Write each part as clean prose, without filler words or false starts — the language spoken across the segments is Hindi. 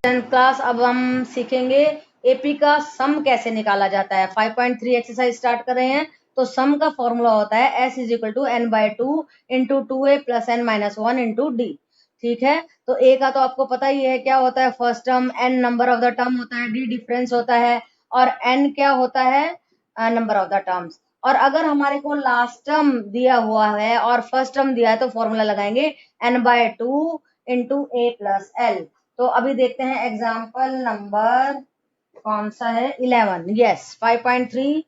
क्लास अब हम सीखेंगे एपी का सम कैसे निकाला जाता है। 5.3 एक्सरसाइज स्टार्ट कर रहे हैं। तो सम का फॉर्मूला होता है s is equal to n by two into two a plus n minus one into d. ठीक है, तो ए का तो आपको पता ही है क्या होता है, first term, n number of the term होता है, d डिफरेंस होता है, और n क्या होता है, नंबर ऑफ द टर्म्स। और अगर हमारे को लास्ट टर्म दिया हुआ है और फर्स्ट टर्म दिया है तो फॉर्मूला लगाएंगे n by two into a plus L. तो अभी देखते हैं एग्जाम्पल नंबर कौन सा है, 11। Yes, 5.3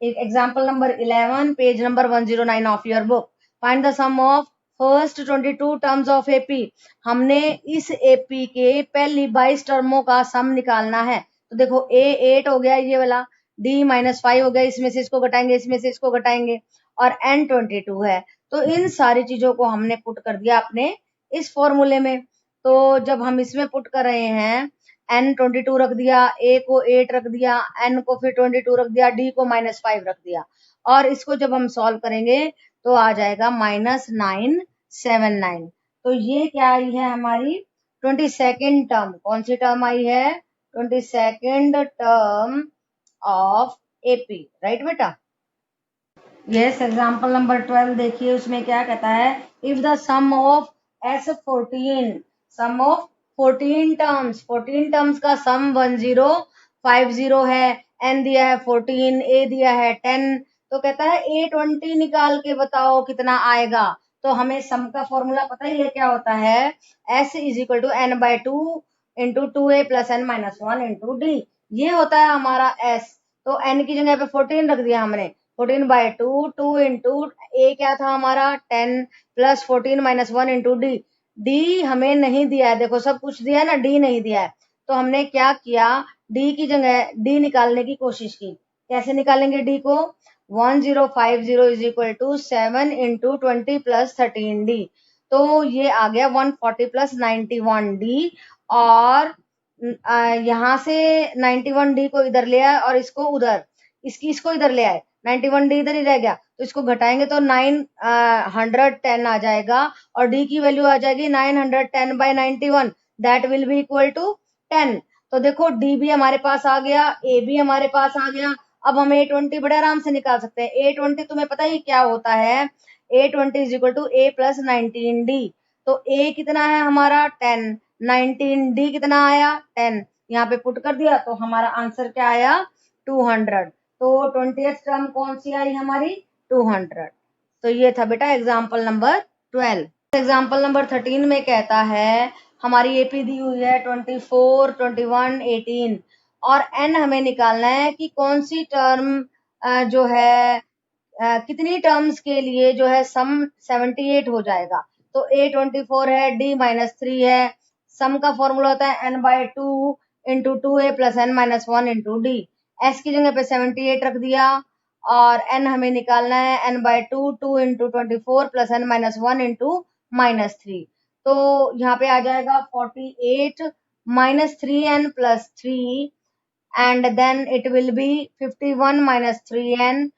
example number 11, page number 109 of your book. Find the sum of first 22 terms of AP. हमने इस एपी के पहली 22 टर्मों का सम निकालना है। तो देखो ए 8 हो गया ये वाला, डी -5 हो गया, इसमें से इसको घटाएंगे, इसमें से इसको घटाएंगे, और एन 22 है। तो इन सारी चीजों को हमने पुट कर दिया अपने इस फॉर्मूले में। तो जब हम इसमें पुट कर रहे हैं, n 22 रख दिया, a को 8 रख दिया, n को फिर 22 रख दिया, d को -5 रख दिया, और इसको जब हम सॉल्व करेंगे तो आ जाएगा -979। तो ये क्या आई है हमारी 22nd टर्म। कौन सी टर्म आई है, 22nd term of AP, right बेटा। यस, एग्जाम्पल नंबर 12 देखिए, उसमें क्या कहता है, if the sum of S14, sum of 14 terms, 14 terms का सम 1050 है, n दिया है 14, a दिया है 10, तो कहता है A20 निकाल के बताओ कितना आएगा। तो हमें सम का फॉर्मूला पता ही है क्या होता है, S is equal to n by two into two a plus n minus one into d. ये होता है हमारा S। तो n की जगह पे 14 रख दिया हमने, 14 बाय टू, टू इंटू ए क्या था हमारा 10 plus 14 minus one into D. D हमें नहीं दिया है, देखो सब कुछ दिया है ना, डी नहीं दिया है। तो हमने क्या किया, डी की जगह डी निकालने की कोशिश की। कैसे निकालेंगे डी को, 1050 is equal to 7 into 20 plus 13 d. तो ये आ गया 140 प्लस 91 डी, और यहाँ से 91 डी को इधर ले आए और इसको उधर, इसको इधर ले आए, 91 डी इधर ही रह गया, तो इसको घटाएंगे तो 910 आ जाएगा, और डी की वैल्यू आ जाएगी 910 by 91, that will be equal to 10। तो देखो डी भी हमारे पास आ गया, ए भी हमारे पास आ गया। अब हम A20 बड़े आराम से निकाल सकते हैं। A20 तुम्हें पता ही क्या होता है, A20 is equal to a plus 19 d. तो ए कितना है हमारा 10, 19 डी कितना आया 10, यहाँ पे पुट कर दिया तो हमारा आंसर क्या आया 200। तो 20th टर्म कौन सी आई हमारी 200। तो ये था बेटा एग्जाम्पल नंबर 12। एग्जाम्पल नंबर 13 में कहता है हमारी एपी दी हुई है 24, 21, 18, और एन हमें निकालना है कि कौन सी टर्म जो है कितनी टर्म्स के लिए जो है सम 78 हो जाएगा। तो A24 है, D -3 है, सम का फॉर्मूला होता है n by two into two a plus n minus one into d. S की जगह पे 78 रख दिया, और n हमें निकालना है n by two, two into 24 plus n minus one into -3। तो यहाँ पे आ जाएगा 48 -3n plus 3, and then it will be 51 minus 3n,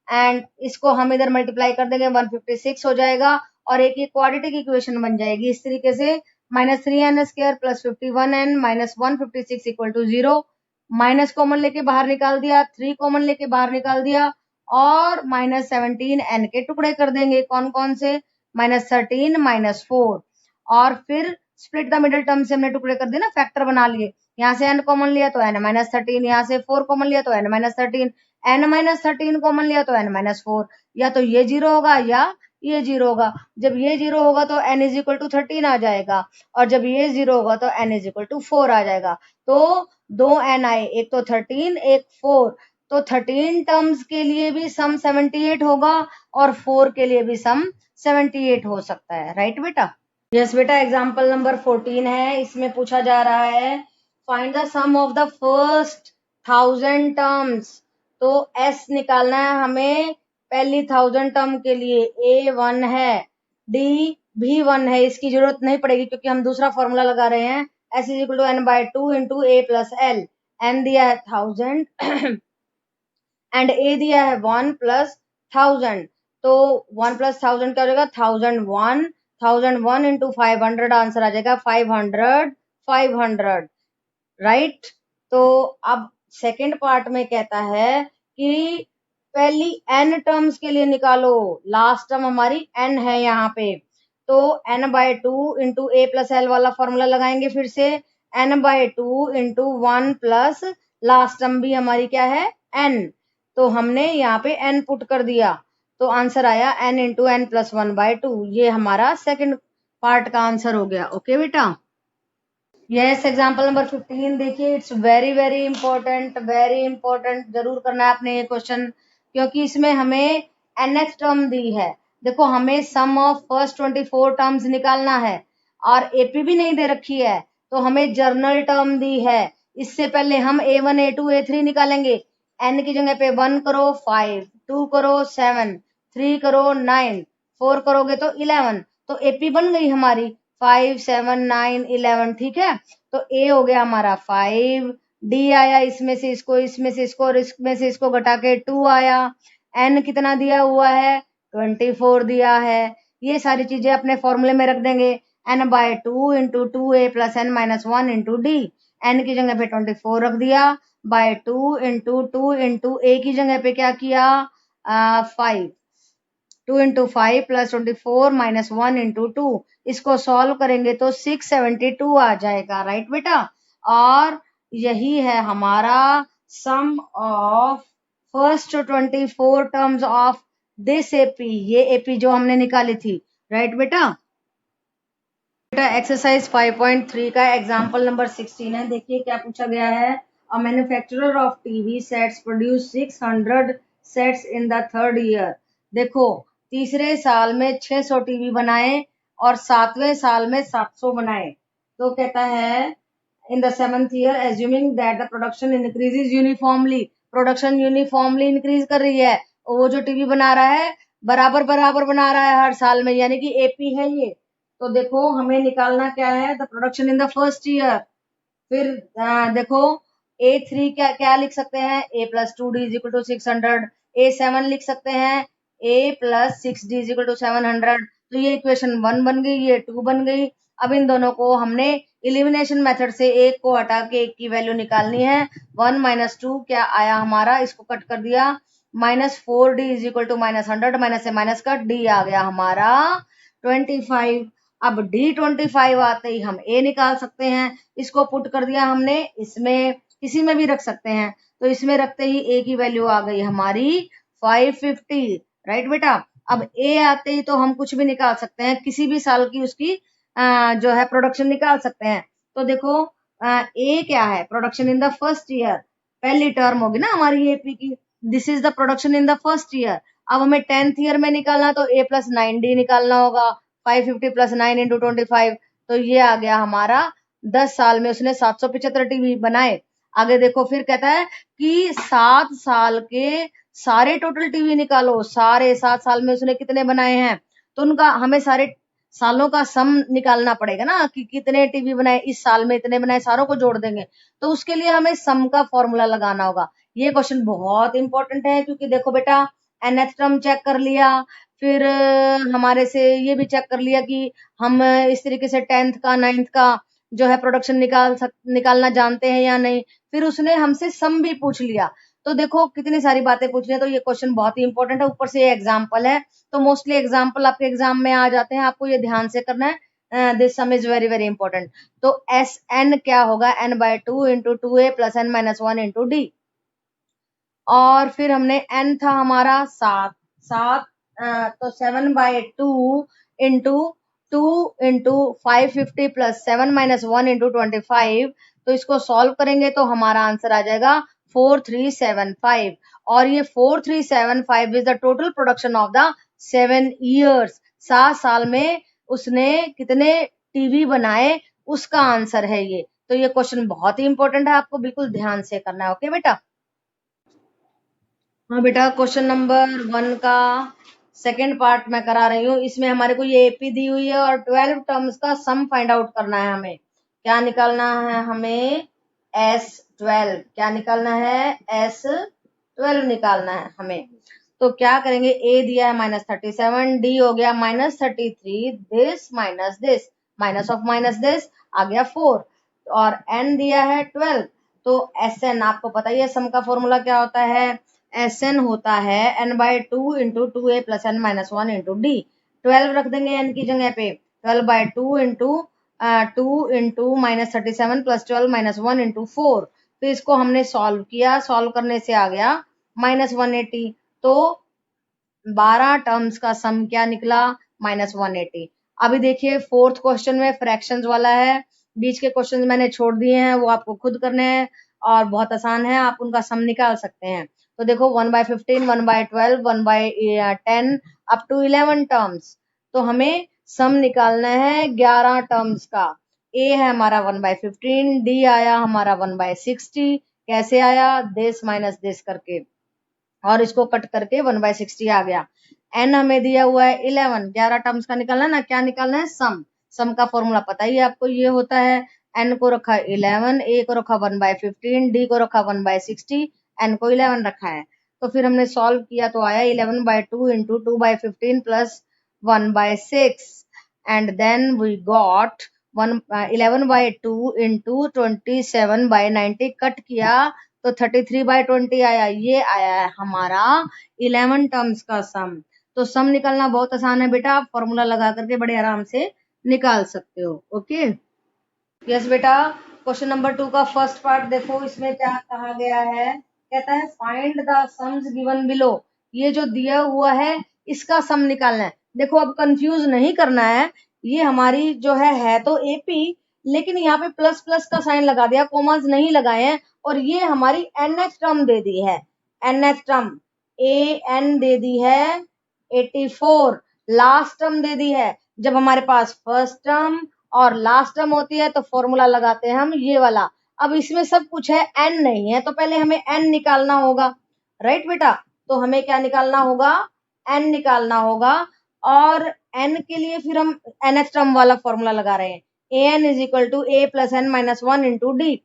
and इसको हम इधर मल्टीप्लाई कर देंगे 156 हो जाएगा, और एक ये क्वाड्रेटिक इक्वेशन बन जाएगी इस तरीके से, -3n square plus 51n minus 156 equal to 0। Minus common लेके बाहर निकाल दिया, 3 कॉमन लेके बाहर निकाल दिया, और -17n के टुकड़े कर देंगे, कौन कौन से, -13 -4, और फिर स्प्लिट द मिडिल टर्म से हमने टुकड़े कर दिए ना, फैक्टर बना लिए। यहाँ से n कॉमन लिया तो n -13, यहाँ से 4 कॉमन लिया तो n -13, n -13 कॉमन लिया तो n -4, या तो ये 0 होगा या ये 0 होगा। जब ये 0 होगा तो n इज इक्वल टू 13 आ जाएगा, और जब ये 0 होगा तो n इज इक्वल टू 4 आ जाएगा। तो दो n आए, एक तो 13 एक 4, तो 13 टर्म्स के लिए भी सम 78 होगा और 4 के लिए भी सम 78 हो सकता है, राइट बेटा। यस बेटा, एग्जाम्पल नंबर 14 है, इसमें पूछा जा रहा है find the sum of the first 1000 terms. तो S निकालना है हमें पहली 1000 टर्म के लिए, A1 है, D भी 1 है, इसकी जरूरत नहीं पड़ेगी क्योंकि हम दूसरा फॉर्मूला लगा रहे हैं, S is equal to n by two into a plus l. n दिया है 1000 एंड A दिया है 1 प्लस 1000, तो 1 प्लस 1000 क्या हो जाएगा 1001, 1001 इंटू 500 आंसर आ जाएगा 500, 500। राइट। तो अब सेकंड पार्ट में कहता है कि पहली n टर्म्स के लिए निकालो, लास्ट टर्म हमारी n है यहाँ पे, तो n/2 into a plus L वाला फॉर्मूला लगाएंगे, फिर से n/2 into 1 plus last term भी हमारी क्या है n, तो हमने यहाँ पे n पुट कर दिया, तो आंसर आया n इंटू n प्लस 1/2। ये हमारा सेकंड पार्ट का आंसर हो गया। ओके बेटा, यस एग्जाम्पल नंबर 15 देखिए, इट्स वेरी वेरी इंपॉर्टेंट, जरूर करना है आपने ये क्वेश्चन, क्योंकि इसमें हमें nth टर्म दी है। देखो हमें सम ऑफ फर्स्ट 24 टर्म्स निकालना है और एपी भी नहीं दे रखी है, तो हमें जर्नल टर्म दी है। इससे पहले हम a1 a2 a3 निकालेंगे। n की जगह पे 1 करो 5, 2 करो 7, 3 करो 9, 4 करोगे तो 11, तो एपी बन गई हमारी 5 7 9 11, ठीक है। तो ए हो गया हमारा 5, डी आया इसमें से इसको, इसमें से इसको और इसमें से इसको घटा के 2 आया, एन कितना दिया हुआ है 24 दिया है। ये सारी चीजें अपने फॉर्मूले में रख देंगे, n/2 into 2a plus n minus 1 into d, n की जगह पे 24 रख दिया, बाय 2 इंटू 2 इंटू ए की जगह पे क्या किया 5, 2 इंटू 5 प्लस 24 माइनस 1 इंटू 2, इसको सॉल्व करेंगे तो 672 आ जाएगा, राइट बेटा। और यही है हमारा sum of first 24 terms of this AP, ये एपी जो हमने निकाली थी, राइट बेटा। बेटा एक्सरसाइज 5.3 का एग्जाम्पल नंबर 16 है, देखिए क्या पूछा गया है। A manufacturer of TV sets produce 600 sets in the third year. देखो तीसरे साल में 600 टीवी बनाए और सातवें साल में 700 बनाए। तो कहता है in the seventh year assuming that the production increases uniformly, production uniformly increase कर रही है, वो जो टीवी बना रहा है बराबर बराबर बना रहा है हर साल में, यानी कि एपी है ये। तो देखो हमें निकालना क्या है, the production in the first year. फिर देखो A3 क्या क्या लिख सकते हैं, a plus 2d is equal to 600, A7 लिख सकते हैं a plus 6d is equal to 700। तो ये इक्वेशन 1 बन गई, ये 2 बन गई। अब इन दोनों को हमने इलिमिनेशन मेथड से एक को हटा के एक की वैल्यू निकालनी है। 1 माइनस 2 क्या आया हमारा, इसको कट कर दिया, minus 4d is equal to minus 100, minus से माइनस का d आ गया हमारा 25। अब D25 आते ही हम A निकाल सकते हैं, इसको पुट कर दिया हमने, इसमें किसी में भी रख सकते हैं, तो इसमें रखते ही A की वैल्यू आ गई हमारी 550, राइट बेटा। अब A आते ही तो हम कुछ भी निकाल सकते हैं, किसी भी साल की उसकी जो है प्रोडक्शन निकाल सकते हैं। तो देखो A क्या है, production in the first year, पहली टर्म होगी ना हमारी एपी की, this is the production in the first year. अब हमें 10th ईयर में निकालना तो A प्लस 9D निकालना होगा, 550 प्लस 9 इंटू 25, तो ये आ गया हमारा 10 साल में उसने 775 टीवी बनाए। आगे देखो फिर कहता है कि 7 साल के सारे टोटल टीवी निकालो, सारे 7 साल में उसने कितने बनाए हैं, तो उनका हमें सारे सालों का सम निकालना पड़ेगा ना, कि कितने टीवी बनाए इस साल में, इतने बनाए, सारों को जोड़ देंगे, तो उसके लिए हमें सम का फॉर्मूला लगाना होगा। ये क्वेश्चन बहुत इंपॉर्टेंट है, क्योंकि देखो बेटा nth टर्म चेक कर लिया, फिर हमारे से ये भी चेक कर लिया कि हम इस तरीके से 10th का 9th का जो है प्रोडक्शन निकालना जानते हैं या नहीं, फिर उसने हमसे सम भी पूछ लिया। तो देखो कितनी सारी बातें पूछ लिया, तो ये क्वेश्चन बहुत ही इंपॉर्टेंट है, ऊपर से ये एग्जाम्पल है, तो मोस्टली एग्जाम्पल आपके एग्जाम में आ जाते हैं, आपको ये ध्यान से करना है, this some is very very important. तो एस एन क्या होगा, n/2 into 2a plus n minus 1 into D, और फिर हमने n था हमारा 7, तो 7/2 into 2 into 550 plus 7 minus 1 into 25, तो इसको सॉल्व करेंगे तो हमारा आंसर आ जाएगा 4375, और ये 4375 is the total production of the 7 years, 7 साल में उसने कितने टीवी बनाए उसका आंसर है ये। तो ये क्वेश्चन बहुत ही इंपॉर्टेंट है, आपको बिल्कुल ध्यान से करना है। ओके बेटा, हाँ बेटा क्वेश्चन नंबर 1 का सेकंड पार्ट मैं करा रही हूँ, इसमें हमारे को ये एपी दी हुई है और 12 टर्म्स का सम फाइंड आउट करना है। हमें क्या निकालना है, हमें S12, क्या निकालना है S12 निकालना है हमें। तो क्या करेंगे, A दिया है -37, D हो गया -33, this minus of minus this आ गया 4, और n दिया है 12। तो Sn आपको पता ही है सम का फॉर्मूला क्या होता है, Sn होता है n/2 into 2a plus n minus 1 into D. 12 रख देंगे n की जगह पे, 12/2 into 2 into minus 37 plus 12 minus 1 into 4। तो इसको हमने सॉल्व किया, सॉल्व करने से आ गया -180। तो 12 टर्म्स का सम क्या निकला, -180। अभी देखिए फोर्थ क्वेश्चन में फ्रैक्शंस वाला है, बीच के क्वेश्चन मैंने छोड़ दिए हैं, वो आपको खुद करने हैं और बहुत आसान है, आप उनका सम निकाल सकते हैं। तो देखो 1/15, 1/12, 1/10 अप टू 11 टर्म्स। तो हमें सम निकालना है 11 टर्म्स का। ए है हमारा 1/15, डी आया हमारा 1/60। कैसे आया, दिस माइनस दिस करके, और इसको कट करके 1/60 आ गया। एन हमें दिया हुआ है 11, 11 टर्म्स का निकालना है ना, क्या निकालना है, सम। सम का फॉर्मूला पता ही है आपको, ये होता है एन को रखा 11, ए को रखा 1/15, डी को रखा 1/60, एन को 11 रखा है। तो फिर हमने सॉल्व किया तो आया 11/2 into 2/15 plus 1/6 and then we got 11/2 into 27/90 cut किया तो 33/20 आया। ये आया है हमारा 11 टर्म्स का सम। तो सम निकालना बहुत आसान है बेटा, आप फॉर्मूला लगा करके बड़े आराम से निकाल सकते हो। ओके यस बेटा, क्वेश्चन नंबर 2 का फर्स्ट पार्ट देखो, इसमें क्या कहा गया है, कहता है find the sums given below. ये जो दिया हुआ है इसका सम निकालना है। देखो अब कंफ्यूज नहीं करना है, ये हमारी जो है तो एपी, लेकिन यहाँ पे प्लस प्लस का साइन लगा दिया, कोमास नहीं लगाए हैं, और ये हमारी एनएच टर्म दे दी है, एनएच टर्म ए एन दे दी है 84, लास्ट टर्म दे दी है। जब हमारे पास फर्स्ट टर्म और लास्ट टर्म होती है तो फॉर्मूला लगाते हैं हम ये वाला। अब इसमें सब कुछ है, एन नहीं है, तो पहले हमें एन निकालना होगा, राइट बेटा। तो हमें क्या निकालना होगा, एन निकालना होगा, और एन के लिए फिर हम एनएच टर्म वाला फॉर्मूला लगा रहे हैं, a n is equal to a plus n minus 1 into d.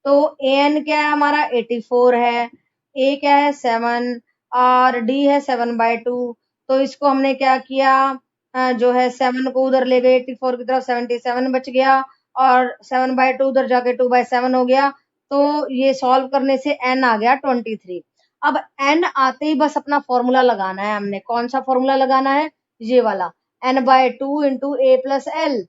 तो ए एन क्या है हमारा 84 है, ए क्या है 7 और डी है 7/2। तो इसको हमने क्या किया, जो है 7 को उधर ले गए 84 की तरफ, 77 बच गया, और 7/2 उधर जाके 2/7 हो गया। तो ये सॉल्व करने से n आ गया 23। अब n आते ही बस अपना फॉर्मूला लगाना है, हमने कौन सा फॉर्मूला लगाना है, ये वाला, n/2 into a plus L,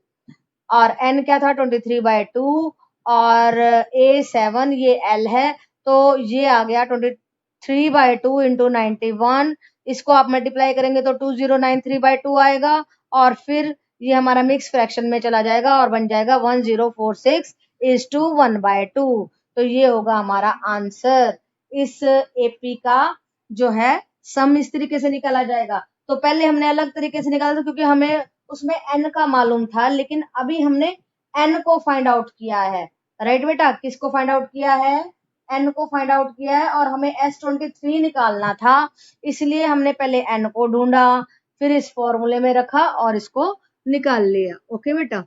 और n क्या था 23/2, और a7 ये l है, तो ये आ गया 23/2 इंटू 91। इसको आप मल्टीप्लाई करेंगे तो 2093/2 आएगा, और फिर ये हमारा मिक्स फ्रैक्शन में चला जाएगा और बन जाएगा 1046:1/2। तो ये होगा हमारा आंसर। इस एपी का जो है सम इस तरीके से निकाला जाएगा। तो पहले हमने अलग तरीके से निकाला था क्योंकि हमें उसमें n का मालूम था, लेकिन अभी हमने n को फाइंड आउट किया है, राइट बेटा। किसको फाइंड आउट किया है, n को फाइंड आउट किया है, और हमें S23 निकालना था, इसलिए हमने पहले n को ढूंढा, फिर इस फॉर्मूले में रखा और इसको निकाल लिया। ओके बेटा।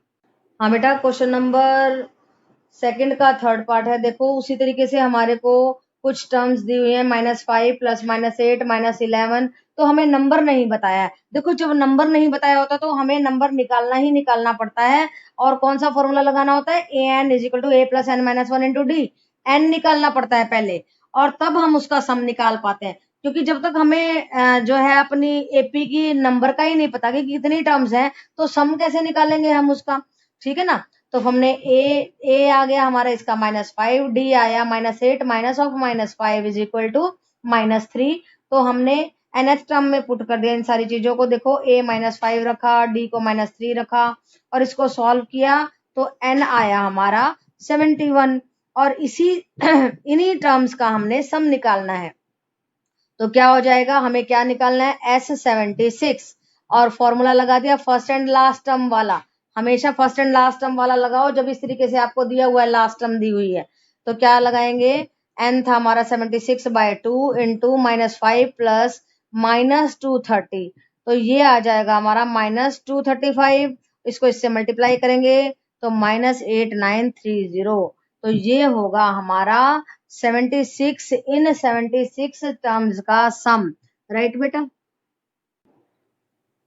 हाँ बेटा, क्वेश्चन नंबर सेकंड का थर्ड पार्ट है, देखो उसी तरीके से हमारे को कुछ टर्म्स दी हुई है, -5 प्लस -8 -11। तो हमें नंबर नहीं बताया है। देखो जब नंबर नहीं बताया होता तो हमें नंबर निकालना ही निकालना पड़ता है, और कौन सा फॉर्मूला लगाना होता है, a n is equal to a plus n minus 1 into d. N निकालना पड़ता है पहले, और तब हम उसका सम निकाल पाते हैं, क्योंकि जब तक हमें जो है अपनी एपी की नंबर का ही नहीं पता कि कितनी टर्म्स हैं, तो सम कैसे निकालेंगे हम उसका, ठीक है ना। तो हमने ए आ गया हमारा इसका -5, डी आया -8 minus of -5 is equal to -3। तो हमने nth टर्म में पुट कर दिया इन सारी चीजों को। देखो a -5 रखा, d को -3 रखा, और इसको सॉल्व किया तो n आया हमारा 71, और इसी इन्हीं टर्म्स का हमने सम निकालना है। तो क्या हो जाएगा, हमें क्या निकालना है, S76, और फॉर्मूला लगा दिया फर्स्ट एंड लास्ट टर्म वाला। हमेशा फर्स्ट एंड लास्ट टर्म वाला लगाओ जब इस तरीके से आपको दिया हुआ है, लास्ट टर्म दी हुई है। तो क्या लगाएंगे, n था हमारा 76/2 इंटू -5 प्लस -230। तो ये आ जाएगा हमारा -235। इसको इससे मल्टीप्लाई करेंगे तो -8930। तो ये होगा हमारा 76 इन 76 टर्म्स का सम, राइट बेटा।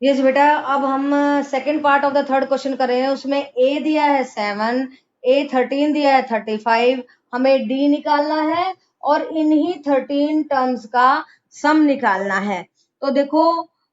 यस बेटा, अब हम second part of the third question कर रहे हैं। उसमें ए दिया है 7, A13 दिया है 35, हमें D निकालना है और इन्हीं 13 टर्म्स का सम निकालना है। तो देखो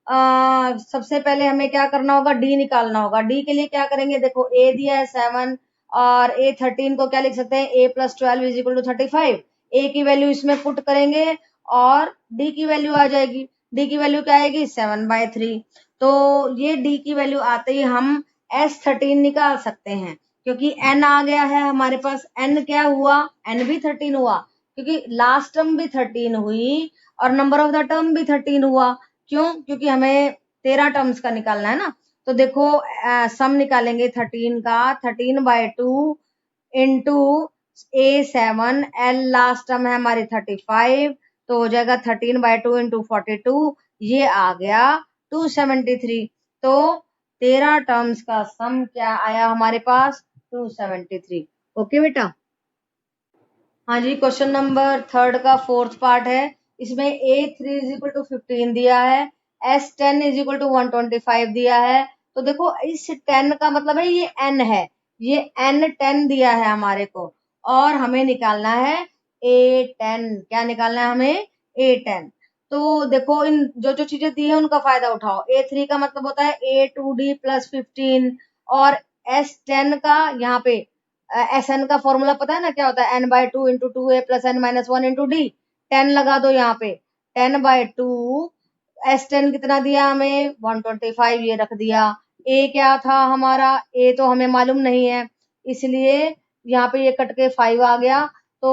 सबसे पहले हमें क्या करना होगा, D निकालना होगा। D के लिए क्या करेंगे, देखो A दिया है 7 और A13 को क्या लिख सकते हैं, A + 12 = 35। A की वैल्यू इसमें पुट करेंगे और D की वैल्यू आ जाएगी। D की वैल्यू क्या आएगी, 7/3। तो ये D की वैल्यू आते ही हम S13 निकाल सकते हैं, क्योंकि n आ गया है हमारे पास। n क्या हुआ, n भी 13 हुआ, क्योंकि लास्ट टर्म भी 13 हुई और नंबर ऑफ द टर्म भी 13 हुआ। क्यों, क्योंकि हमें 13 टर्म्स का निकालना है ना। तो देखो सम निकालेंगे 13 का, 13/2 into A7, L last term है हमारी 35, तो हो जाएगा 13/2 इंटू 42, ये आ गया 273। तो 13 टर्म्स का सम क्या आया हमारे पास, 273। ओके बेटा। हाँ जी, क्वेश्चन नंबर 3 का 4th पार्ट है। इसमें A3 = 15 दिया है, S10 = 125 दिया है। तो देखो इस 10 का मतलब है ये n है, ये n10 दिया है हमारे को और हमें निकालना है A10। क्या निकालना है हमें, A10। तो देखो इन जो जो चीजें दी है उनका फायदा उठाओ। A3 का मतलब होता है A2D + 15 और S10 का यहाँ पे Sn का फॉर्मूला पता है ना क्या होता है, n/2 into 2a + n-1 into d। 10 लगा दो यहाँ पे, 10/2। S10 कितना दिया हमें, 125, ये रख दिया। a क्या था हमारा, a तो हमें मालूम नहीं है, इसलिए यहाँ पे ये कट के 5 आ गया। तो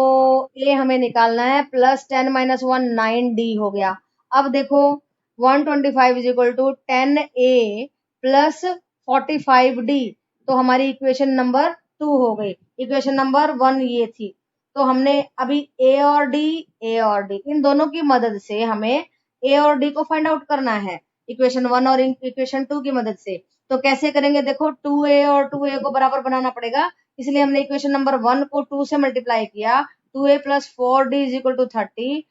a हमें निकालना है, +10 - 1 9d हो गया। अब देखो 125 = 10a + 45d, तो हमारी इक्वेशन नंबर 2 हो गई। इक्वेशन नंबर 1 ये थी। तो हमने अभी A और D इन दोनों की मदद से हमें A और D को फाइंड आउट करना है, इक्वेशन 1 और इक्वेशन 2 की मदद से। तो कैसे करेंगे, देखो 2a और 2a को बराबर बनाना पड़ेगा, इसलिए हमने इक्वेशन नंबर 1 को 2 से मल्टीप्लाई किया, 2a + 4d = 30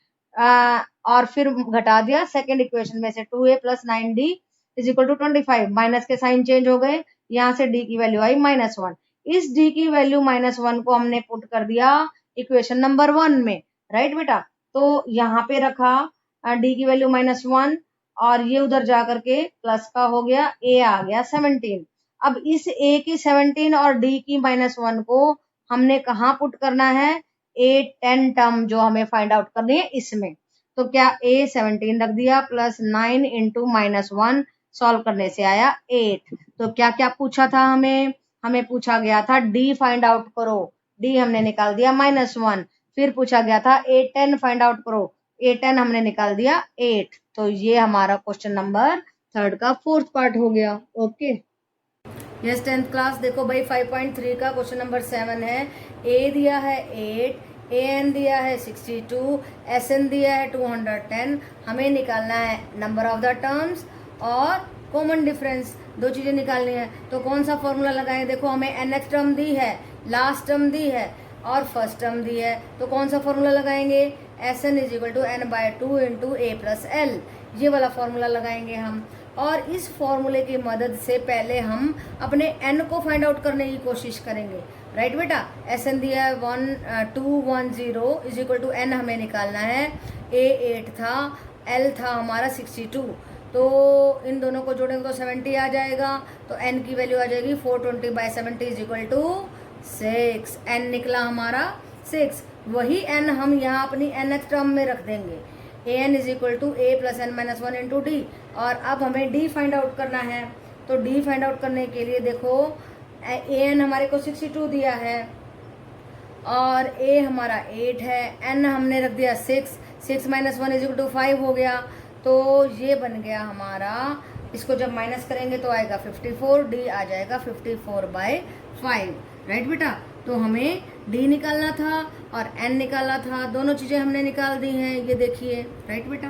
और फिर घटा दिया सेकेंड इक्वेशन में से, 2a + 9d = 25। माइनस के साइन चेंज हो गए, यहाँ से d की वैल्यू आई -1। इस d की वैल्यू -1 को हमने पुट कर दिया इक्वेशन नंबर 1 में, राइट बेटा। तो यहाँ पे रखा d की वैल्यू -1 और ये उधर जा करके प्लस का हो गया, a आ गया 17। अब इस a की 17 और d की -1 को हमने कहाँ पुट करना है, A10 टर्म जो हमें फाइंड आउट करनी है इसमें। तो क्या A17 रख दिया, +9 इंटू -1, सॉल्व करने से आया 8। तो क्या क्या पूछा था हमें पूछा गया था D फाइंड आउट करो, D हमने निकाल दिया -1। फिर पूछा गया था A10 फाइंड आउट करो, A10 हमने निकाल दिया 8। तो ये हमारा क्वेश्चन नंबर 3 का 4th पार्ट हो गया। ओके यस 10th क्लास, देखो भाई 5.3 का क्वेश्चन नंबर 7 है। A दिया है 8, AN दिया है 62, SN दिया है 210। हमें निकालना है नंबर ऑफ द टर्म्स और कॉमन डिफरेंस, दो चीजें निकालनी है। तो कौन सा फॉर्मूला लगाएं, देखो हमें nth टर्म दी है, लास्ट टर्म दी है और फर्स्ट टर्म दी है। तो कौन सा फॉर्मूला लगाएंगे, Sn = n/2 into a + l, ये वाला फॉर्मूला लगाएंगे हम। और इस फॉर्मूले की मदद से पहले हम अपने n को फाइंड आउट करने की कोशिश करेंगे, राइट बेटा। Sn दिया है 210 = n हमें निकालना है। a 8 था, l था हमारा 62, तो इन दोनों को जोड़ेंगे तो 70 आ जाएगा। तो n की वैल्यू आ जाएगी 420/70 = 6। n निकला हमारा 6। वही n हम यहाँ अपनी nth टर्म में रख देंगे, an = a + n-1 into d। और अब हमें d फाइंड आउट करना है। तो d फाइंड आउट करने के लिए देखो an हमारे को 62 दिया है और a हमारा 8 है, n हमने रख दिया 6, 6 - 1 = 5 हो गया। तो ये बन गया हमारा, इसको जब माइनस करेंगे तो आएगा 54, d आ जाएगा 54/5, राइट बेटा। तो हमें d निकालना था और n निकालना था, दोनों चीजें हमने निकाल दी हैं, ये देखिए, राइट बेटा।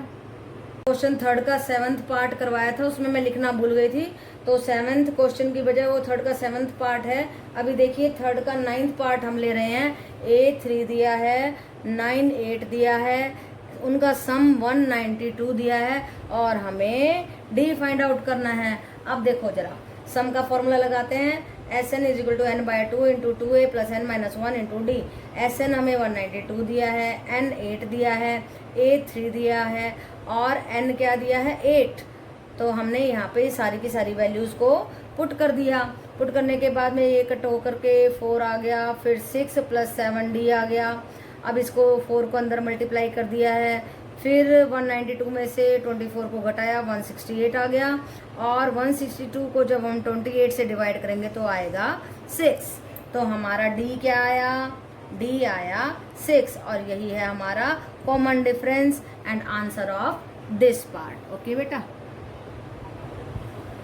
क्वेश्चन 3 का 7th पार्ट करवाया था, उसमें मैं लिखना भूल गई थी, तो 7th क्वेश्चन की बजाय वो 3 का 7th पार्ट है। अभी देखिए 3 का 9th पार्ट हम ले रहे हैं। A3 दिया है, 9 8 दिया है, उनका सम 192 दिया है और हमें D फाइंड आउट करना है। अब देखो जरा सम का फॉर्मूला लगाते हैं, s n is equal to n by 2 into 2a plus n minus 1 into d. S n हमें 192 दिया है, एन 8 दिया है, ए 3 दिया है और एन क्या दिया है 8। तो हमने यहाँ पे सारी की सारी वैल्यूज़ को पुट कर दिया। पुट करने के बाद में ये कट होकर के 4 आ गया, फिर 6 प्लस 7 डी आ गया। अब इसको 4 को अंदर मल्टीप्लाई कर दिया है, फिर 192 में से 24 को घटाया 168 आ गया और 162 को जब हम 28 से डिवाइड करेंगे तो आएगा 6। तो हमारा डी क्या आया, डी आया 6 और यही है हमारा common difference and answer of this part. Okay बेटा।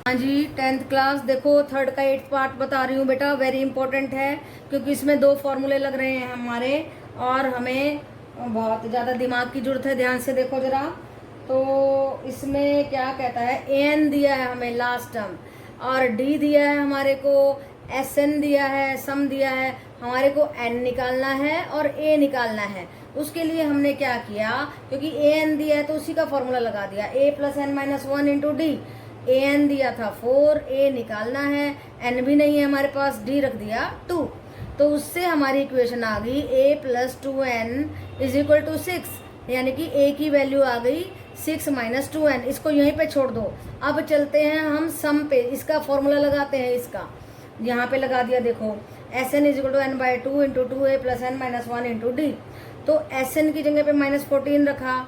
हाँ जी 10th क्लास देखो 3rd का 8th पार्ट बता रही हूँ बेटा, वेरी इंपॉर्टेंट है क्योंकि इसमें 2 फॉर्मूले लग रहे हैं हमारे और हमें बहुत ज़्यादा दिमाग की जरूरत है। ध्यान से देखो जरा। तो इसमें क्या कहता है, एन दिया है हमें लास्ट टर्म और डी दिया है हमारे को, एस एन दिया है, सम दिया है, हमारे को एन निकालना है और ए निकालना है। उसके लिए हमने क्या किया, क्योंकि ए एन दिया है तो उसी का फॉर्मूला लगा दिया, a plus n minus 1 into d. A n दिया था 4, ए निकालना है, एन भी नहीं है हमारे पास, डी रख दिया 2। तो उससे हमारी इक्वेशन आ गई a plus 2n is equal to 6, यानी कि a की वैल्यू आ गई 6 माइनस 2n। इसको यहीं पे छोड़ दो। अब चलते हैं हम सम पे, इसका फॉर्मूला लगाते हैं। इसका यहाँ पे लगा दिया, देखो s n is equal to n by 2 into 2a plus n minus 1 into d. तो एस एन की जगह पे -14 रखा,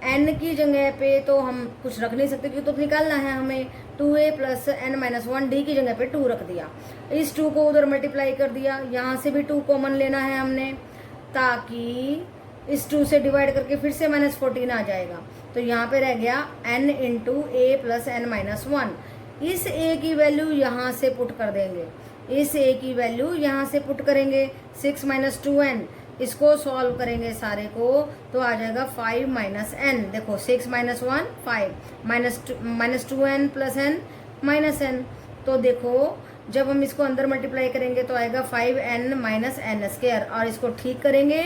एन की जगह पे तो हम कुछ रख नहीं सकते क्योंकि तो निकालना है हमें, 2a plus n minus 1, D की जगह पे 2 रख दिया। इस 2 को उधर मल्टीप्लाई कर दिया, यहाँ से भी 2 कॉमन लेना है हमने ताकि इस 2 से डिवाइड करके फिर से -14 आ जाएगा। तो यहाँ पे रह गया n into a plus n minus 1। इस a की वैल्यू यहाँ से पुट कर देंगे, इस a की वैल्यू यहाँ से पुट करेंगे 6 माइनस 2n। इसको सॉल्व करेंगे सारे को तो आ जाएगा 5 माइनस एन। देखो 6 minus 1 5 minus 2n plus n minus n. तो देखो जब हम इसको अंदर मल्टीप्लाई करेंगे तो आएगा 5n माइनस एन स्क्वायर और इसको ठीक करेंगे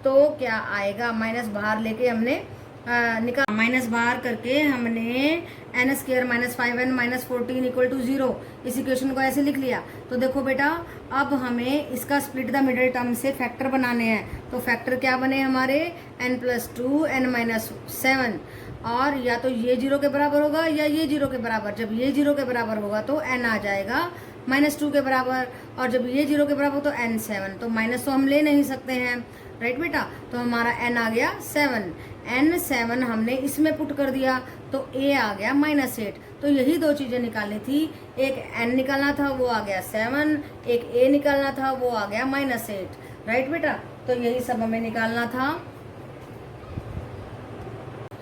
तो क्या आएगा, माइनस बाहर लेके हमने निकाल, माइनस बाहर करके हमने n square minus 5n minus 14 equal to 0। इस इक्वेशन को ऐसे लिख लिया। तो देखो बेटा अब हमें इसका स्प्लिट द मिडिल टर्म से फैक्टर बनाने हैं। तो फैक्टर क्या बने हमारे, n प्लस 2 n माइनस 7 और या तो ये 0 के बराबर होगा या ये 0 के बराबर। जब ये 0 के बराबर होगा तो n आ जाएगा -2 के बराबर और जब ये 0 के बराबर तो n 7। तो माइनस तो हम ले नहीं सकते हैं, राइट बेटा। तो हमारा n आ गया 7, n 7 हमने इसमें पुट कर दिया तो a आ गया -8। तो यही 2 चीज़ें निकालनी थी, एक n निकालना था वो आ गया 7, एक a निकालना था वो आ गया -8, राइट बेटा। तो यही सब हमें निकालना था।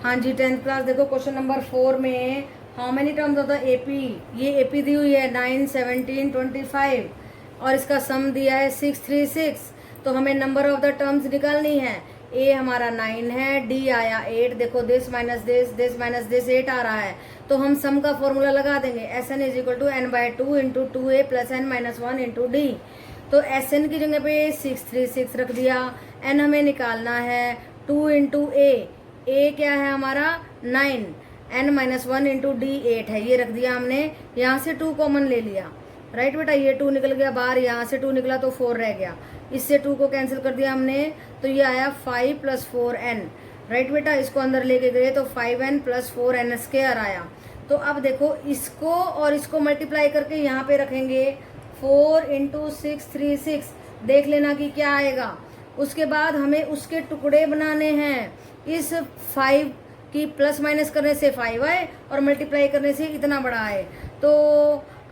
हाँ जी 10th क्लास देखो क्वेश्चन नंबर 4 में how many terms of the AP, ये एपी दी हुई है 9 17 25 और इसका सम दिया है 636। तो हमें नंबर ऑफ द टर्म्स निकालनी है। ए हमारा 9 है, डी आया 8, देखो दिस माइनस दिस 8 आ रहा है। तो हम सम का फॉर्मूला लगा देंगे, s n is equal to n by 2 into 2a plus n minus 1 into d. तो एस एन की जगह पे 636 रख दिया, एन हमें निकालना है 2 इंटू ए क्या है हमारा 9, एन माइनस 1 इंटू डी 8 है, ये रख दिया हमने। यहाँ से 2 कॉमन ले लिया, राइट बेटा। ये 2 निकल गया बाहर, यहाँ से 2 निकला तो 4 रह गया, इससे 2 को कैंसिल कर दिया हमने तो ये आया 5 प्लस 4n, राइट बेटा। इसको अंदर लेके गए तो 5n प्लस 4n स्क्वायर आया। तो अब देखो इसको और इसको मल्टीप्लाई करके यहाँ पे रखेंगे 4 इंटू 636, देख लेना कि क्या आएगा। उसके बाद हमें उसके टुकड़े बनाने हैं। इस 5 की प्लस माइनस करने से 5 आए और मल्टीप्लाई करने से इतना बड़ा आए। तो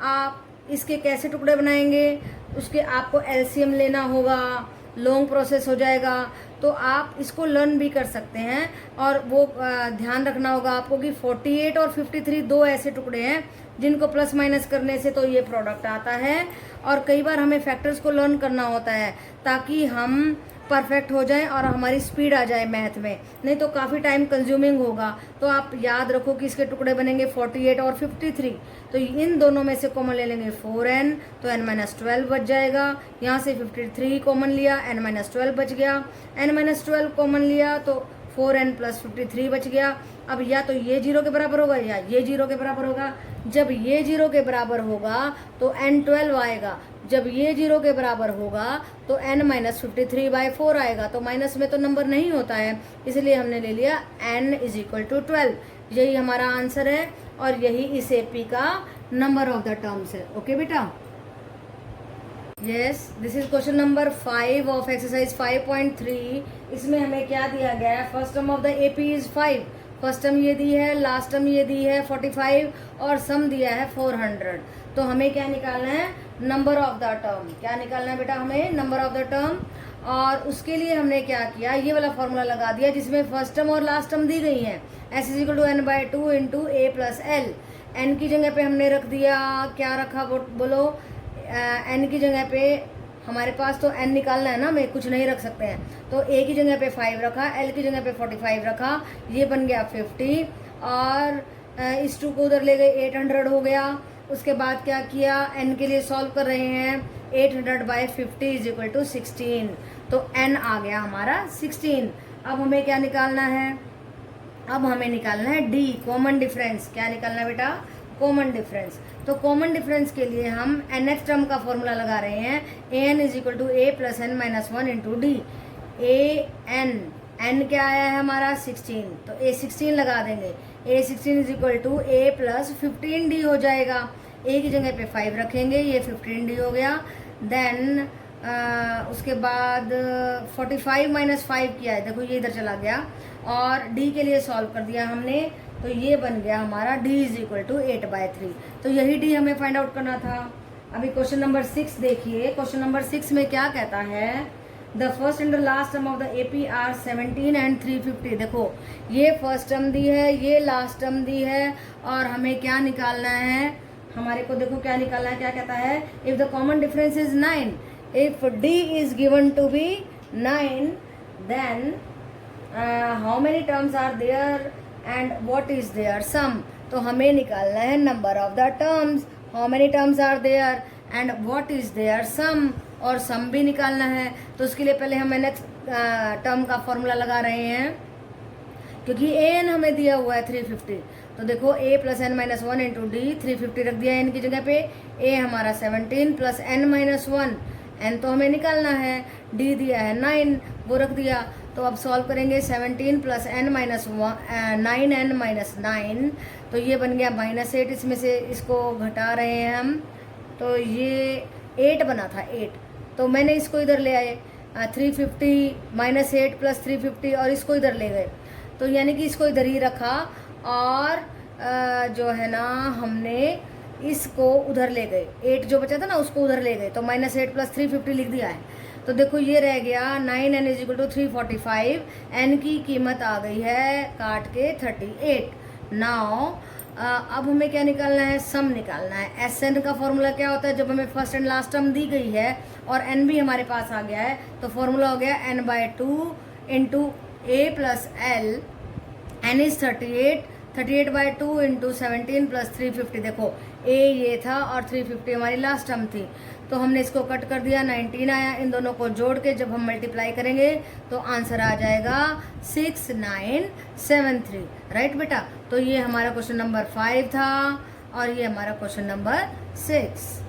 आप इसके कैसे टुकड़े बनाएंगे, उसके आपको एलसीएम लेना होगा, लॉन्ग प्रोसेस हो जाएगा। तो आप इसको लर्न भी कर सकते हैं और वो ध्यान रखना होगा आपको कि 48 और 53 2 ऐसे टुकड़े हैं जिनको प्लस माइनस करने से तो ये प्रोडक्ट आता है। और कई बार हमें फैक्टर्स को लर्न करना होता है ताकि हम परफेक्ट हो जाए और हमारी स्पीड आ जाए मैथ में, नहीं तो काफ़ी टाइम कंज्यूमिंग होगा। तो आप याद रखो कि इसके टुकड़े बनेंगे 48 और 53। तो इन दोनों में से कॉमन ले लेंगे 4n, तो n माइनस 12 बच जाएगा। यहाँ से 53 कॉमन लिया, n माइनस 12 बच गया। n माइनस 12 कॉमन लिया तो 4n प्लस 53 बच गया। अब या तो ये 0 के बराबर होगा या ये 0 के बराबर होगा। जब ये 0 के बराबर होगा तो n 12 आएगा। जब ये 0 के बराबर होगा तो n माइनस 53/4 आएगा। तो माइनस में तो नंबर नहीं होता है, इसलिए हमने ले लिया n इज इक्वल टू 12। यही हमारा आंसर है और यही इस एपी का नंबर ऑफ द टर्म्स है। ओके बेटा, yes, this is question number 5 of exercise 5.3। इसमें हमें क्या दिया गया है, first term of the AP is 5। First term ये दी है, लास्ट टर्म ये दी है 45 और सम दिया है 400। तो हमें क्या निकालना है, नंबर ऑफ द टर्म। क्या निकालना है बेटा, हमें नंबर ऑफ द टर्म। और उसके लिए हमने क्या किया, ये वाला फॉर्मूला लगा दिया जिसमें फर्स्ट टर्म और लास्ट टर्म दी गई है। S is equal to n/2 into a plus L. N की जगह पे हमने रख दिया, क्या रखा बोलो, एन की जगह पे हमारे पास तो एन निकालना है ना, हमें कुछ नहीं रख सकते हैं, तो ए की जगह पे 5 रखा, एल की जगह पे 45 रखा, ये बन गया 50। और इस 2 को उधर ले गए, 800 हो गया। उसके बाद क्या किया, एन के लिए सॉल्व कर रहे हैं, 800/50 इज इक्वल टू 16। तो एन आ गया हमारा 16। अब हमें क्या निकालना है, अब हमें निकालना है डी, कॉमन डिफरेंस। क्या निकालना है बेटा, कॉमन डिफरेंस। तो कॉमन डिफरेंस के लिए हम nth टर्म का फॉर्मूला लगा रहे हैं, an is equal to a plus n minus 1 into d. n क्या आया है हमारा 16, तो a 16 लगा देंगे। a 16 is equal to a plus 15d हो जाएगा। a की जगह पे 5 रखेंगे, ये 15d हो गया। देन उसके बाद 45 माइनस 5 किया है, देखो ये इधर चला गया, और d के लिए सॉल्व कर दिया हमने, तो ये बन गया हमारा d इज इक्वल टू 8/3। तो यही d हमें फाइंड आउट करना था। अभी क्वेश्चन नंबर 6 देखिए। क्वेश्चन नंबर 6 में क्या कहता है, the first and the last term of the AP are 17 and 350। देखो ये फर्स्ट टर्म दी है, ये लास्ट टर्म दी है, और हमें क्या निकालना है, हमारे को देखो क्या निकालना है। क्या कहता है, if the common difference is 9, if d is given to be 9, then how many terms are there and what is their sum। तो हमें निकालना है number of the terms, how many terms are there and what is their sum, और सम भी निकालना है। तो उसके लिए पहले हम नेक्स्ट टर्म का फॉर्मूला लगा रहे हैं, क्योंकि an हमें दिया हुआ है 350। तो देखो a plus n minus 1 into D, 350 रख दिया n की जगह पे, a हमारा 17 प्लस n माइनस 1, n तो हमें निकालना है, d दिया है 9, वो रख दिया। तो अब सॉल्व करेंगे, 17 plus n minus 9n minus 9, तो ये बन गया -8। इसमें से इसको घटा रहे हैं हम, तो ये 8 बना था 8, तो मैंने इसको इधर ले आए, 350 -8 प्लस 350, और इसको इधर ले गए, तो यानी कि इसको इधर ही रखा, और जो है ना हमने इसको उधर ले गए, 8 जो बचा था ना उसको उधर ले गए, तो -8 प्लस 350 लिख दिया है। तो देखो ये रह गया 9n is equal to 345, n की कीमत आ गई है काट के 38। नाउ अब हमें क्या निकालना है, सम निकालना है। Sn का फॉर्मूला क्या होता है, जब हमें फर्स्ट एंड लास्ट टर्म दी गई है और n भी हमारे पास आ गया है, तो फॉर्मूला हो गया n/2 into a plus l, n is 38, 38/2 into 17 plus 350। देखो a ये था और 350 हमारी लास्ट टर्म थी, तो हमने इसको कट कर दिया, 19 आया। इन दोनों को जोड़ के जब हम मल्टीप्लाई करेंगे तो आंसर आ जाएगा 6973। राइट बेटा, तो ये हमारा क्वेश्चन नंबर 5 था और ये हमारा क्वेश्चन नंबर 6।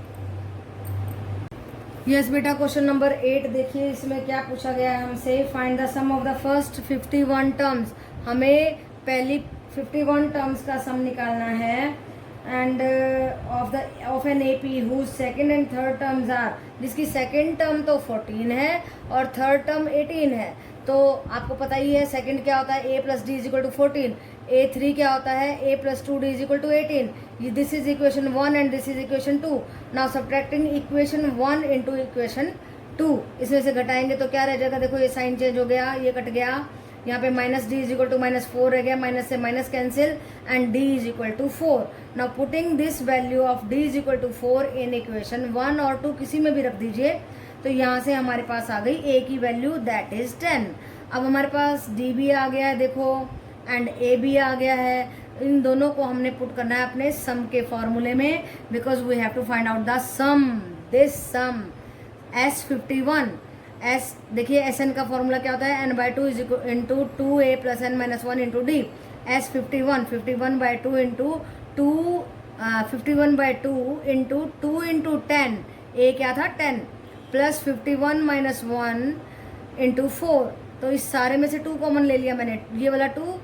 यस बेटा, क्वेश्चन नंबर 8 देखिए, इसमें क्या पूछा गया है हमसे, find the sum of the first 51 terms. हमें पहली 51 टर्म्स का सम निकालना है, and of an AP whose second and third terms are, जिसकी सेकेंड टर्म तो 14 है और थर्ड टर्म 18 है। तो आपको पता ही है सेकेंड क्या होता है, a plus d is equal to 14, a3 क्या होता है, a plus 2d is equal to 18। This is equation 1 and this is equation 2। Now subtracting equation 1 into equation 2, इसमें से घटाएंगे तो क्या रह जाएगा, देखो ये साइन चेंज हो गया, ये कट गया, यहाँ पे minus d is equal to -4 रह गया, माइनस से minus cancel, and d is equal to 4। Now putting this value of d is equal to 4 in equation 1 और 2 किसी में भी रख दीजिए, तो यहाँ से हमारे पास आ गई a की वैल्यू, दैट इज 10। अब हमारे पास d भी आ गया है देखो, एंड a भी आ गया है। इन दोनों को हमने पुट करना है अपने सम के फॉर्मूले में, because we have to find out the sum, this sum S51, s देखिए एस एन का फॉर्मूला क्या होता है, n by two is into 2a plus n minus 1 into d. S 51 by two into 51/2 into 2 into 10, a क्या था 10 प्लस 51 माइनस 1 इंटू 4। तो इस सारे में से 2 कॉमन ले लिया मैंने, ये वाला 2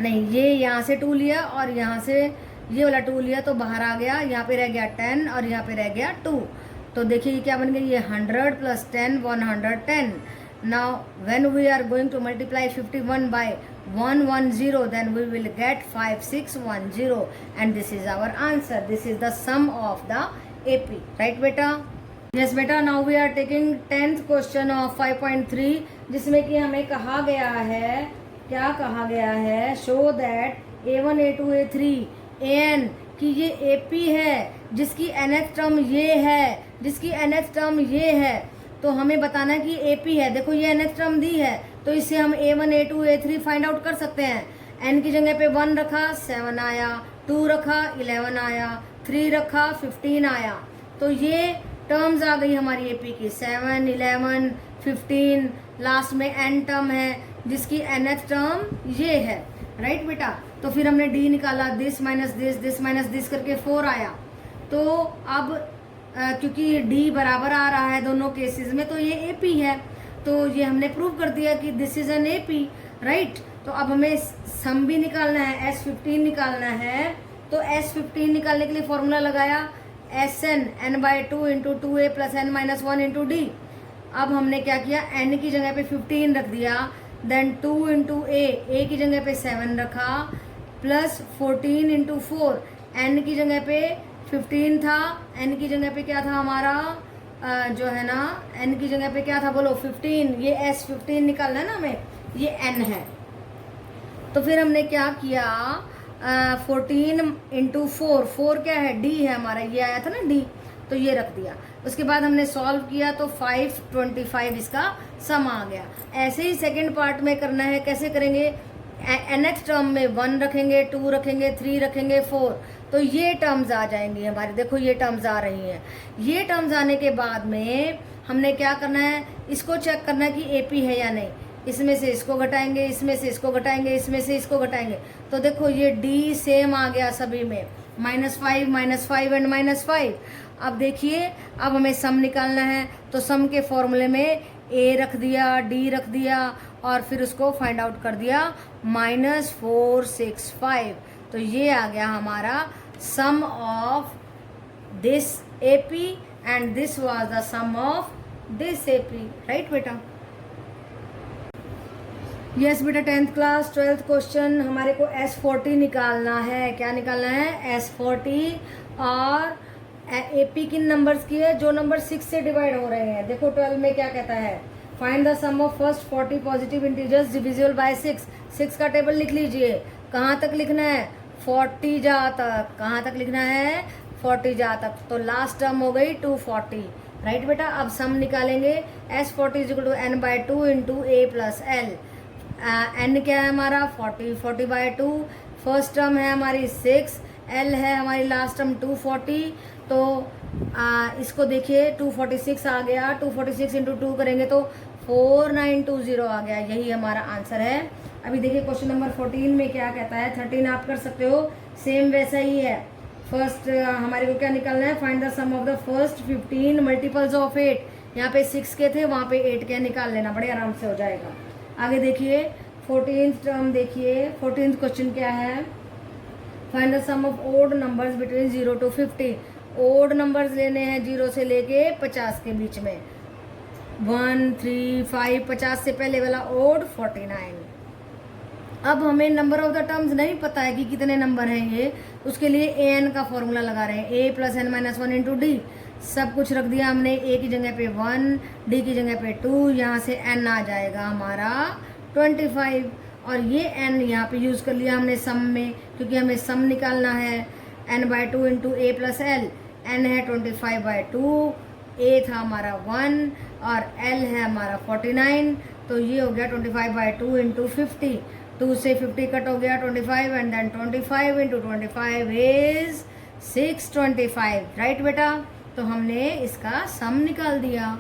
नहीं, ये यहाँ से 2 लिया और यहाँ से ये वाला 2 लिया, तो बाहर आ गया, यहाँ पे रह गया 10 और यहाँ पे रह गया 2। तो देखिए ये क्या बन गई, ये 100 plus 10 110। Now when we are going to multiply 51 by 110, then we will get 5610 and this is our answer. This is the sum of the AP, right beta? Yes beta, now we are taking 10th question of 5.3 जिसमें कि हमें कहा गया है, क्या कहा गया है, show that A1 A2 A3 AN कि ये AP है जिसकी nth टर्म ये है, जिसकी nth टर्म ये है, तो हमें बताना है कि AP है। देखो ये nth टर्म दी है तो इससे हम A1 A2 A3 find out कर सकते हैं। n की जगह पे 1 रखा 7 आया, 2 रखा 11 आया, 3 रखा 15 आया। तो ये टर्म्स आ गई हमारी AP की 7 11 15, लास्ट में n टर्म है जिसकी nth टर्म ये है, राइट बेटा। तो फिर हमने d निकाला, दिस माइनस दिस करके 4 आया। तो अब क्योंकि d बराबर आ रहा है दोनों केसेस में तो ये AP है, तो ये हमने प्रूव कर दिया कि this is an AP, right. तो अब हमें सम भी निकालना है, S15 निकालना है। तो S15 निकालने के लिए फॉर्मूला लगाया Sn n/2 into 2a plus n minus 1 into D. अब हमने क्या किया, n की जगह पे 15 रख दिया, देन 2 इंटू a की जगह पे 7 रखा, प्लस 14 इंटू 4, n की जगह पे 15 था, n की जगह पे क्या था हमारा जो है ना, n की जगह पे क्या था बोलो 15, ये S15 निकालना है ना हमें, ये n है। तो फिर हमने क्या किया, 14 इंटू 4 क्या है, d है हमारा, ये आया था ना d, तो ये रख दिया। उसके बाद हमने सॉल्व किया तो 525 इसका सम आ गया। ऐसे ही सेकंड पार्ट में करना है, कैसे करेंगे, nth टर्म में 1 रखेंगे, 2 रखेंगे, 3 रखेंगे, 4, तो ये टर्म्स आ जाएंगी हमारी। देखो ये टर्म्स आ रही हैं। ये टर्म्स आने के बाद में हमने क्या करना है, इसको चेक करना है कि AP है या नहीं। इसमें से इसको घटाएंगे, इसमें से इसको घटाएंगे, इसमें से इसको घटाएंगे, तो देखो ये D सेम आ गया सभी में, -5 एंड -5। अब देखिए अब हमें सम निकालना है, तो सम के फॉर्मूले में A रख दिया, D रख दिया और फिर उसको फाइंड आउट कर दिया -465। तो ये आ गया हमारा sum of this AP and this was the sum of this AP, right बेटा। यस बेटा, 10th क्लास 12th क्वेश्चन हमारे को S40 निकालना है। क्या निकालना है, S40। और AP किन नंबर्स की है, जो नंबर 6 से डिवाइड हो रहे हैं। देखो 12 में क्या कहता है, find the sum of first 40 positive integers divisible by 6। 6 का टेबल लिख लीजिए। कहाँ तक लिखना है, 40 जा तक। कहाँ तक लिखना है, 40 जा तक। तो लास्ट टर्म हो गई 240, राइट बेटा। अब सम निकालेंगे, S40 is equal to n/2 into a plus l. n क्या है हमारा 40/2, फर्स्ट टर्म है हमारी 6, l है हमारी लास्ट टर्म 240। तो इसको देखिए 246 आ गया, 246 इंटू 2 करेंगे तो 4920 आ गया, यही हमारा आंसर है। अभी देखिए क्वेश्चन नंबर 14 में क्या कहता है, 13 आप कर सकते हो, सेम वैसा ही है। फर्स्ट हमारे को क्या निकालना है, find the sum of the फर्स्ट 15 मल्टीपल्स ऑफ 8। यहाँ पे 6 के थे, वहाँ पे 8 के निकाल लेना, बड़े आराम से हो जाएगा। आगे देखिए 14th टर्म देखिए, 14th क्वेश्चन क्या है, find the sum of odd numbers between 0 to 50। Odd numbers लेने हैं 0 से लेके 50 के बीच में, 1 3 5, 50 से पहले वाला ओड 49। अब हमें नंबर ऑफ द टर्म्स नहीं पता है कि कितने नंबर हैं ये, उसके लिए an का फॉर्मूला लगा रहे हैं, a plus n minus 1 into D. सब कुछ रख दिया हमने, a की जगह पे 1, d की जगह पे 2, यहाँ से n आ जाएगा हमारा 25। और ये n यहाँ पे यूज़ कर लिया हमने सम में, क्योंकि हमें सम निकालना है। n/2 into a plus l, n है 25/2, a था हमारा 1 और l है हमारा 49। तो ये हो गया 25/2 इंटू 50, 2 से 50 कट हो गया 25 and then 25 into 25 is 625, right बेटा। तो हमने इसका सम निकाल दिया।